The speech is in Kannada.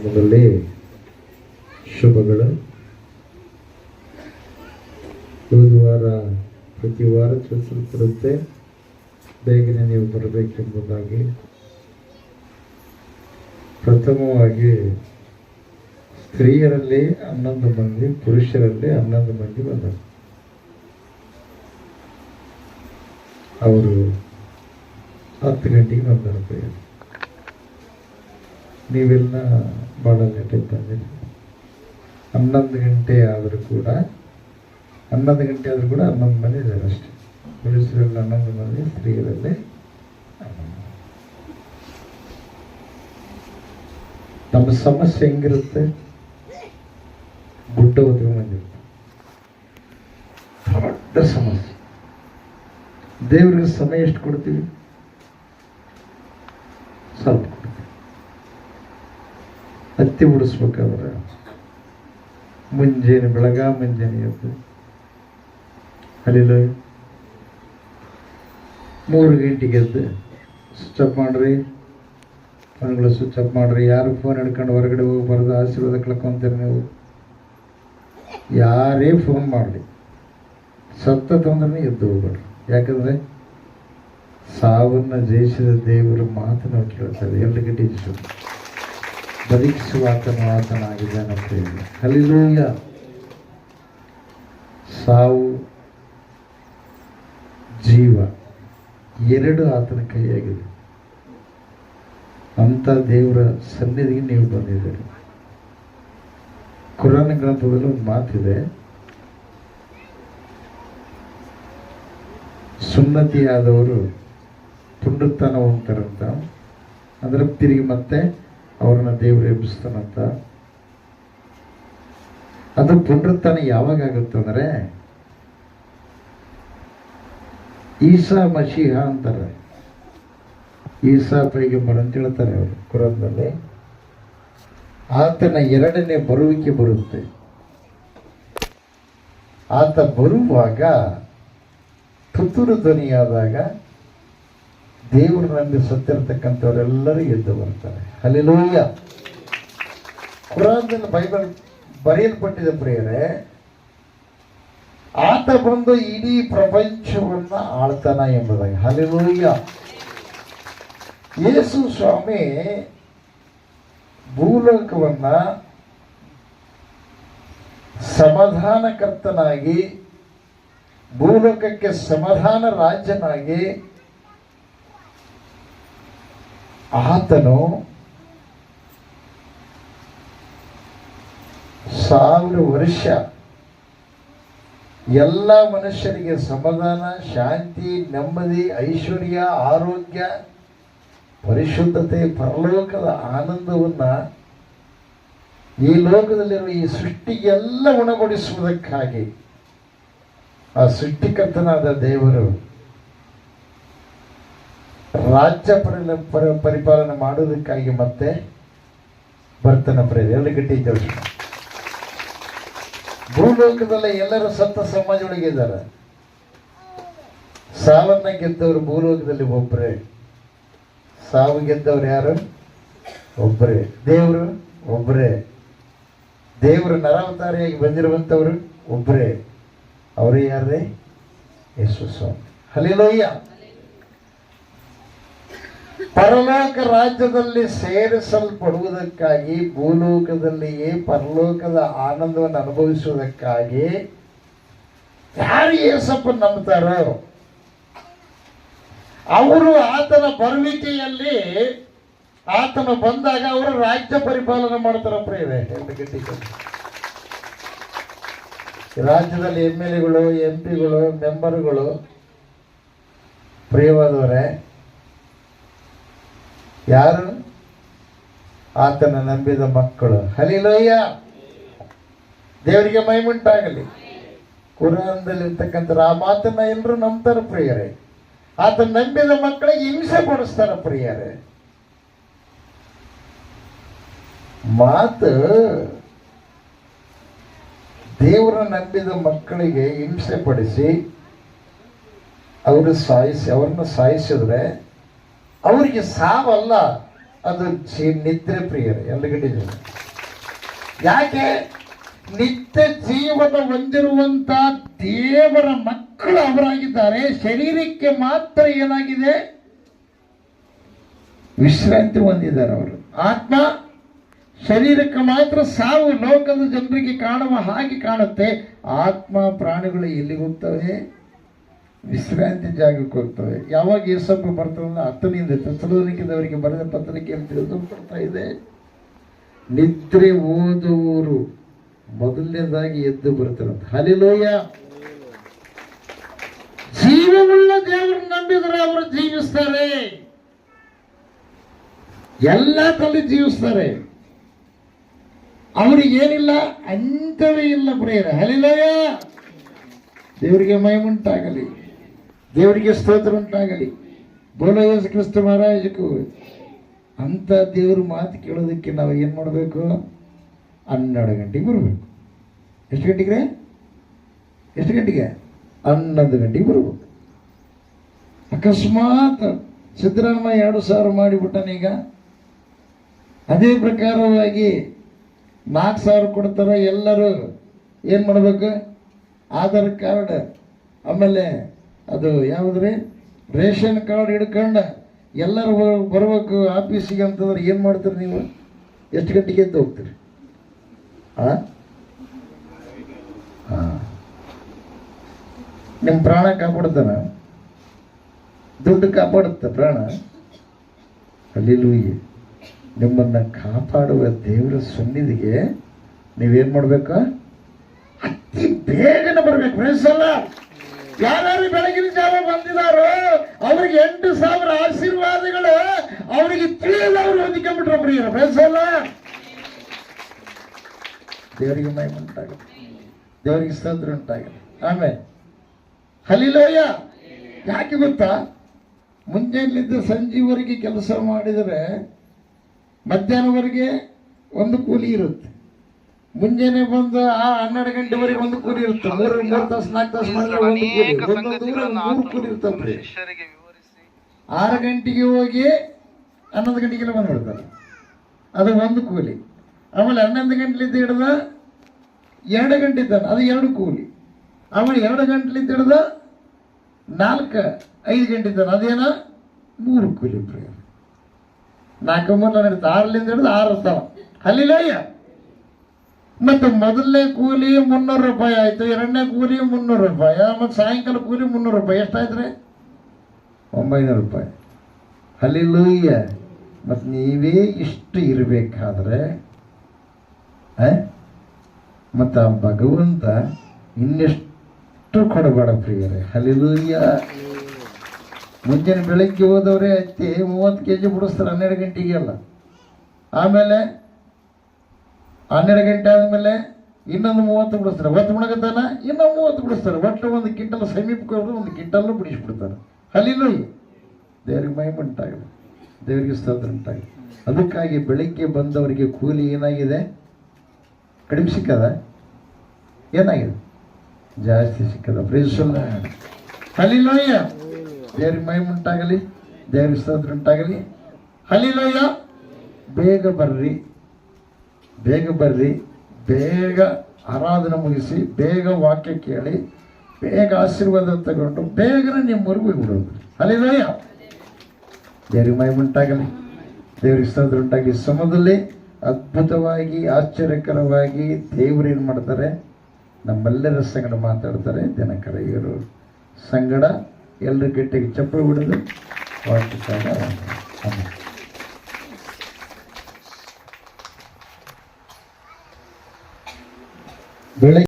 ನಾಮದಲ್ಲಿ ಶುಭಗಳು. ಒಂದು ವಾರ ಪ್ರತಿ ವಾರ ತಿಳಿಸಲ್ಪಡುತ್ತೆ. ಬೇಗನೆ ನೀವು ಬರಬೇಕೆಂಬುದಾಗಿ ಪ್ರಥಮವಾಗಿ ಸ್ತ್ರೀಯರಲ್ಲಿ 11 ಮಂದಿ, ಪುರುಷರಲ್ಲಿ 11 ಮಂದಿ ಬಂದರು. ಅವರು 10 ಗಂಟೆಗೆ ಬಂದರು. ನೀವೆಲ್ಲ ಭಾಳ ಲೇಟಾಗಿ ಬಂದಿರಿ. 11 ಗಂಟೆ ಆದರೂ ಕೂಡ 11 ಮಂದಿ ಇದ್ದಾರೆ ಅಷ್ಟೇ. ಪುರುಷರಲ್ಲಿ 11 ಮಂದಿ, ಸ್ತ್ರೀಯರಲ್ಲಿ 11. ನಮ್ಮ ಸಮಸ್ಯೆ ಹೆಂಗಿರುತ್ತೆ? ಗುಡ್ಡ ಹೋದ್ರೆ ಬಂದಿರುತ್ತೆ, ದೊಡ್ಡ ಸಮಸ್ಯೆ. ದೇವರಿಗೆ ಸಮಯ ಎಷ್ಟು ಕೊಡ್ತೀವಿ? ಸ್ವಲ್ಪ ಕೊಡ್ತೀವಿ. ಹತ್ತಿ ಬಿಡಿಸ್ಬೇಕಾದ್ರೆ ಮುಂಜಾನೆ ಎದ್ದು ಅಲ್ಲಿಲ್ಲ 3 ಗಂಟೆಗೆ ಎದ್ದು ಸ್ವಿಚ್ ಆಫ್ ಮಾಡ್ರಿ, ಫೋನ್ಗಳು ಸ್ವಿಚ್ ಆಫ್ ಮಾಡ್ರಿ. ಯಾರು ಫೋನ್ ಹಿಡ್ಕೊಂಡು ಹೊರಗಡೆ ಹೋಗ್ಬಾರ್ದು. ಆಶೀರ್ವಾದ ಕಳ್ಕೊಂತೀರಿ ನೀವು. ಯಾರೇ ಫೋನ್ ಮಾಡಲಿ, ಸತ್ತಂದ್ರೆ ಎದ್ದು ಹೋಗ್ಬೇಡ್ರಿ. ಯಾಕಂದರೆ ಸಾವನ್ನು ಜಯಿಸಿದ ದೇವರ ಮಾತು ನಾವು ಕೇಳ್ತಾರೆ. ಎಲ್ಲರಿಗೆ ಟೀಚರು ಬದುಕಿಸುವ ಆತನಾಗಿದ್ದಾನಂತ ಹೇಳಿ. ಹಲ್ಲೆಲೂಯ. ಸಾವು ಜೀವ ಎರಡು ಆತನ ಕೈಯಾಗಿದೆ. ಅಂಥ ದೇವರ ಸನ್ನಿಧಿಗೆ ನೀವು ಬಂದಿದ್ದೀರಿ. ಕುರಾನ್ ಗ್ರಂಥದಲ್ಲಿ ಒಂದು ಮಾತಿದೆ, ಸುನ್ನತಿಯಾದವರು ಪುನರುತ್ಥಾನ ಹೋಗ್ತಾರಂತ. ಅದರ ತಿರುಗಿ ಮತ್ತೆ ಅವ್ರನ್ನ ದೇವರು ಎಬ್ಬಿಸ್ತಾನಂತ. ಅದು ಪುನರುತ್ಥಾನ ಯಾವಾಗ ಆಗುತ್ತಂದ್ರೆ ಈಸಾ ಮಸೀಹ ಅಂತಾರೆ. ಈಸಾ ಪೈಗಂಬರ್ ಅಂತ ಹೇಳ್ತಾರೆ ಅವರು ಕುರಾನ್ನಲ್ಲಿ. ಆತನ 2ನೇ ಬರುವಿಕೆ ಬರುತ್ತೆ. ಆತ ಬರುವಾಗ ತುತ್ತೂರು ಧ್ವನಿಯಾದಾಗ ದೇವರು ನಂಬಿ ಸತ್ತಿರತಕ್ಕಂಥವರೆಲ್ಲರೂ ಎದ್ದು ಬರ್ತಾರೆ. ಹಲ್ಲೆಲೂಯ. ಕುರಾನ್ನಲ್ಲಿ ಬೈಬಲ್ ಬರೆಯಲ್ಪಟ್ಟಿದ ಪ್ರಿಯರೇ, ಆತ ಬಂದು ಇಡೀ ಪ್ರಪಂಚವನ್ನ ಆಳ್ತಾನ ಎಂಬುದಾಗಿ. ಹಲ್ಲೆಲೂಯ. ಯೇಸು ಸ್ವಾಮಿ ಭೂಲೋಕವನ್ನ ಸಮಾಧಾನಕರ್ತನಾಗಿ, ಭೂಲೋಕಕ್ಕೆ ಸಮಾಧಾನ ರಾಜ್ಯನಾಗಿ ಆತನು 1000 ವರ್ಷ ಎಲ್ಲ ಮನುಷ್ಯರಿಗೆ ಸಮಾಧಾನ, ಶಾಂತಿ, ನೆಮ್ಮದಿ, ಐಶ್ವರ್ಯ, ಆರೋಗ್ಯ, ಪರಿಶುದ್ಧತೆ, ಪರಲೋಕದ ಆನಂದವನ್ನ ಈ ಲೋಕದಲ್ಲಿರುವ ಈ ಸೃಷ್ಟಿಗೆಲ್ಲ ಉಣಬಡಿಸುವುದಕ್ಕಾಗಿ ಆ ಸೃಷ್ಟಿಕರ್ತನಾದ ದೇವರು ರಾಜ್ಯ ಪರಿಪಾಲನೆ ಮಾಡುವುದಕ್ಕಾಗಿ ಮತ್ತೆ ಬರ್ತಾನ. ಪ್ರೇರೆ ಎಲ್ಲ ಗಟ್ಟಿ ಜೋಡಿ. ಭೂಲೋಕದಲ್ಲಿ ಎಲ್ಲರೂ ಸತ್ತ ಸಮಾಜದೊಳಗೆ ಇದ್ದಾರೆ. ಸಾವನ್ನ ಗೆದ್ದವರು ಭೂಲೋಕದಲ್ಲಿ ಒಬ್ಬರೇ. ಸಾವು ಗೆದ್ದವ್ರು ಯಾರು? ಒಬ್ಬರೇ. ದೇವರು ಒಬ್ಬರೇ. ದೇವರು ನರಾವತಾರಿಯಾಗಿ ಬಂದಿರುವಂಥವ್ರು ಒಬ್ಬರೇ. ಅವರೇ ಯಾರೇ? ಯೇಸು ಸ್ವಾಮಿ. ಹಲ್ಲೆಲೂಯ. ಪರಲೋಕ ರಾಜ್ಯದಲ್ಲಿ ಸೇರಿಸಲ್ಪಡುವುದಕ್ಕಾಗಿ, ಭೂಲೋಕದಲ್ಲಿಯೇ ಪರಲೋಕದ ಆನಂದವನ್ನು ಅನುಭವಿಸುವುದಕ್ಕಾಗಿ ಯಾರು ಯೇಸಪ್ಪನ ನಂಬ್ತಾರೋ ಅವರು ಆತನ ಬರುವಿಕೆಯಲ್ಲಿ, ಆತನ ಬಂದಾಗ ಅವರು ರಾಜ್ಯ ಪರಿಪಾಲನೆ ಮಾಡ್ತಾರ. ಪ್ರಿಯರೇ, ರಾಜ್ಯದಲ್ಲಿ MLAಗಳು, MP ಗಳು, ಮೆಂಬರ್ಗಳು, ಪ್ರಿಯವಾದವರೇ, ಯಾರು? ಆತನ ನಂಬಿದ ಮಕ್ಕಳು. ಹಲ್ಲೆಲೂಯ. ದೇವರಿಗೆ ಮಹಿಮೆಯುಂಟಾಗಲಿ. ಕುರಾನ್ದಲ್ಲಿರ್ತಕ್ಕಂಥ ಆ ಮಾತನ್ನ ಎಲ್ಲರೂ ನಂಬ್ತಾರೆ ಪ್ರಿಯರೇ. ಆತನ ನಂಬಿದ ಮಕ್ಕಳಿಗೆ ಹಿಂಸೆ ಪಡಿಸ್ತಾರ ಪ್ರಿಯರೇ. ಮಾತು ದೇವರ ನಂಬಿದ ಮಕ್ಕಳಿಗೆ ಹಿಂಸೆ ಪಡಿಸಿ ಅವ್ರನ್ನ ಸಾಯಿಸಿದ್ರೆ ಅವರಿಗೆ ಸಾವಲ್ಲ, ಅದು ನಿದ್ರೆ ಪ್ರಿಯರೇ. ಎಲ್ಲಿಗಡೆ ಯಾಕೆ ನಿತ್ಯ ಜೀವನ ಹೊಂದಿರುವಂತ ದೇವರ ಮಕ್ಕಳು ಅವರಾಗಿದ್ದಾರೆ. ಶರೀರಕ್ಕೆ ಮಾತ್ರ ಏನಾಗಿದೆ? ವಿಶ್ರಾಂತಿ ಹೊಂದಿದ್ದಾರೆ ಅವರು. ಆತ್ಮ ಶರೀರಕ್ಕೆ ಮಾತ್ರ ಸಾವು ಲೋಕದ ಜನರಿಗೆ ಕಾಣುವ ಹಾಗೆ ಕಾಣುತ್ತೆ. ಆತ್ಮ ಪ್ರಾಣಿಗಳು ಎಲ್ಲಿಗೆ ಹೋಗ್ತವೆ? ವಿಶ್ರಾಂತಿ ಜಾಗಕ್ಕೆ ಹೋಗ್ತವೆ. ಯಾವಾಗ ಯೇಸಪ್ಪ ಬರ್ತದೆ? 10ರಿಂದ ಥೆಸಲೋನಿಕದವರಿಗೆ ಬರೆದ ಪತ್ರಿಕೆಯಲ್ಲಿ ತಿಳಿದುಕೊಡ್ತಾ ಇದೆ, ನಿದ್ರೆ ಓದುವವರು ಮೊದಲನೇದಾಗಿ ಎದ್ದು ಬರ್ತಾರಂತ. ಹಲ್ಲೆಲೂಯಾ. ಜೀವವುಳ್ಳ ದೇವರನ್ನು ನಂಬಿದರೆ ಅವರು ಜೀವಿಸ್ತಾರೆ, ಎಲ್ಲ ತಲೆ ಜೀವಿಸ್ತಾರೆ. ಅವರಿಗೇನಿಲ್ಲ, ಅಂತವೇ ಇಲ್ಲ ಪ್ರೇರ. ಹಲ್ಲೆಲೂಯಾ. ದೇವರಿಗೆ ಮಹಿಮುಂಟಾಗಲಿ, ದೇವರಿಗೆ ಸ್ತೋತ್ರ ಉಂಟಾಗಲಿ. ಬೋಲೋ ಯೇಸು ಕ್ರಿಸ್ತ ಮಹಾರಾಜಕ್ಕೂ. ಅಂತ ದೇವ್ರ ಮಾತು ಕೇಳೋದಕ್ಕೆ ನಾವು ಏನು ಮಾಡಬೇಕು? 12 ಗಂಟೆಗೆ ಬರಬೇಕು. ಎಷ್ಟು ಗಂಟೆಗೆ? 11 ಗಂಟೆಗೆ ಬರಬೇಕು. ಅಕಸ್ಮಾತ್ ಸಿದ್ದರಾಮಯ್ಯ 2,000 ಮಾಡಿಬಿಟ್ಟನೀಗ, ಅದೇ ಪ್ರಕಾರವಾಗಿ 4,000 ಕೊಡ್ತಾರೆ. ಎಲ್ಲರೂ ಏನು ಮಾಡಬೇಕು? ಆಧಾರ್ ಕಾರ್ಡ್, ಆಮೇಲೆ ಅದು ಯಾವುದ್ರಿ ರೇಷನ್ ಕಾರ್ಡ್ ಹಿಡ್ಕೊಂಡು ಎಲ್ಲರೂ ಬರಬೇಕು ಆಫೀಸಿಗೆ ಅಂತಂದ್ರೆ ಏನು ಮಾಡ್ತೀರಿ ನೀವು? ಎಷ್ಟು ಗಂಟೆಗೆ ಎದ್ದು ಹೋಗ್ತೀರಿ? ನಿಮ್ಮ ಪ್ರಾಣ ಕಾಪಾಡ್ತಾನ? ದುಡ್ಡು ಕಾಪಾಡುತ್ತೆ ಪ್ರಾಣ? ಹಲ್ಲೆಲೂಯಾ. ನಿಮ್ಮನ್ನು ಕಾಪಾಡುವ ದೇವರ ಸನ್ನಿಧಿಗೆ ನೀವೇನು ಮಾಡಬೇಕು? ಅತಿ ಬೇಗನೆ ಬರಬೇಕು. ಫ್ರೆಂಡ್ಸಲ್ಲ, ಯಾರು ಬೆಳಗಿನ ಜಾವ ಬಂದಿದ್ದಾರೋ ಅವ್ರಿಗೆ 8,000 ಆಶೀರ್ವಾದಗಳು ಅವರಿಗೆ ತಿಳಿಯದವ್ರು ಹೊಂದಿಕೊಂಡ್ಬಿಟ್ರು ಪ್ರಿಯರ. ಫ್ರೆಂಡ್ಸಲ್ಲ, ದೇವರಿಗೆ ಮಹಿಮೆ ಉಂಟಾಗಲಿ, ದೇವರಿಗೆ ಸ್ತೋತ್ರ ಉಂಟಾಗಲಿ. ಆಮೇಲೆ ಹಲ್ಲೆಲೂಯಾ. ಯಾಕೆ ಗೊತ್ತಾ? ಮುಂಜಾನೆಲಿದ್ದ ಸಂಜೆವರೆಗೆ ಕೆಲಸ ಮಾಡಿದರೆ ಮಧ್ಯಾಹ್ನವರೆಗೆ ಒಂದು ಕೂಲಿ ಇರುತ್ತೆ. ಮುಂಜಾನೆ ಬಂದು 12 ಗಂಟೆವರೆಗೆ ಒಂದು ಕೂಲಿ ಇರುತ್ತೆ. 3 ತಾಸು 4 ತಾಸು ಮಾಡಿದ್ರೆ ಒಂದು ಕೂಲಿ. ಒಂದೊಂದು ಊರಲ್ಲಿ 3 ಕೂಲಿ ಇರ್ತವೆ. 6 ಗಂಟೆಗೆ ಹೋಗಿ 11 ಗಂಟೆಗೆಲ್ಲ ಬಂದ್ಬಿಡ್ತಾರೆ, ಅದು ಒಂದು ಕೂಲಿ. ಆಮೇಲೆ 11 ಗಂಟೆಲಿದ್ದ ಹಿಡ್ದ 2 ಗಂಟೆ ಇದ್ದಾನೆ, ಅದು 2 ಕೂಲಿ. ಆಮೇಲೆ 2 ಗಂಟೆಲಿದ್ದ ಹಿಡ್ದ 4-5 ಗಂಟೆ ಇದ್ದಾನೆ, ಅದೇನ 3 ಕೂಲಿ. 4 3 ನಡೀತಾ 6ರಿಂದ ಹಿಡಿದು 6 ಇರ್ತಾವ. ಹಲ್ಲೆಲೂಯಾ. ಮತ್ತು ಮೊದಲನೇ ಕೂಲಿ 300 ರೂಪಾಯಿ ಆಯಿತು, 2ನೇ ಕೂಲಿ 300 ರೂಪಾಯಿ, ಮತ್ತು ಸಾಯಂಕಾಲ ಕೂಲಿ 300 ರೂಪಾಯಿ. ಎಷ್ಟಾಯ್ತು? 900 ರೂಪಾಯಿ. ಹಲ್ಲೆಲೂಯಾ. ಮತ್ತು ನೀವೇ ಇಷ್ಟು ಇರಬೇಕಾದ್ರೆ ಮತ್ತು ಆ ಭಗವಂತ ಇನ್ನೆಷ್ಟು ಕೊಡಬೇಡ ಪ್ರಿಯರೇ. ಹಲ್ಲೆಲೂಯಾ. ಮುಂಜಾನೆ ಬೆಳಗ್ಗೆ ಹೋದವರೇ ಹತ್ತಿ 30 kg ಬಿಡಿಸ್ತಾರೆ 12 ಗಂಟೆಗೆ ಅಲ್ಲ. ಆಮೇಲೆ 12 ಗಂಟೆ ಆದಮೇಲೆ ಇನ್ನೊಂದು 30 ಬಿಡಿಸ್ತಾರೆ. ಒತ್ತು ಮುಣಗತ್ತಾನ ಇನ್ನೊಂದು 30 ಬಿಡಿಸ್ತಾರೆ. ಒಟ್ಟು 1 ಕ್ವಿಂಟಲ್ ಸಮೀಪಕ್ಕೆ ಹೋದ್ರೆ 1 ಕ್ವಿಂಟಲ್ಲು ಬಿಡಿಸ್ಬಿಡ್ತಾರೆ. ಹಲ್ಲೆಲೂಯಾ. ದೇವರಿಗೆ ಮಹಿಮೆ ಉಂಟಾಗಲಿ, ದೇವರಿಗೆ ಸ್ತೋತ್ರ ಉಂಟಾಗಲಿ. ಅದಕ್ಕಾಗಿ ಬೆಳಗ್ಗೆ ಬಂದವರಿಗೆ ಕೂಲಿ ಏನಾಗಿದೆ? ಕಡಿಮೆ ಸಿಕ್ಕದ? ಏನಾಗಿದೆ? ಜಾಸ್ತಿ ಸಿಕ್ಕದ. Praise the lord. ಹಲ್ಲೆಲೂಯಾ. ದೇವರಿಗೆ ಮಹಿಮೆ ಉಂಟಾಗಲಿ, ದೇವರಿಗೆ ಸ್ತೋತ್ರ ಉಂಟಾಗಲಿ. ಹಲ್ಲೆಲೂಯಾ. ಬೇಗ ಬರ್ರಿ, ಬೇಗ ಬರ್ರಿ, ಬೇಗ ಆರಾಧನೆ ಮುಗಿಸಿ, ಬೇಗ ವಾಕ್ಯ ಕೇಳಿ, ಬೇಗ ಆಶೀರ್ವಾದ ತಗೊಂಡು ಬೇಗನೆ ನಿಮ್ಮವರೆಗೂ ಹೋಗ್ಬಿಡೋದು. ಹಲ್ಲೆಲೂಯಾ. ದೇವರಿಗೆ ಮಹಿಮೆ ಉಂಟಾಗಲಿ, ದೇವರಿಗೆ ಸ್ತೋತ್ರ ಉಂಟಾಗಲಿ. ಸಮಯದಲ್ಲಿ ಅದ್ಭುತವಾಗಿ ಆಶ್ಚರ್ಯಕರವಾಗಿ ದೇವರು ಏನು ಮಾಡ್ತಾರೆ? ನಮ್ಮೆಲ್ಲರ ಸಂಗಡ ಮಾತಾಡ್ತಾರೆ. ಜನಕರಯ್ಯರು ಸಂಗಡ ಎಲ್ಲರ ಗಟ್ಟಿಗೆ ಚಪ್ಪಲು ಬಿಡೋದು ಬೆಳಗ್ಗೆ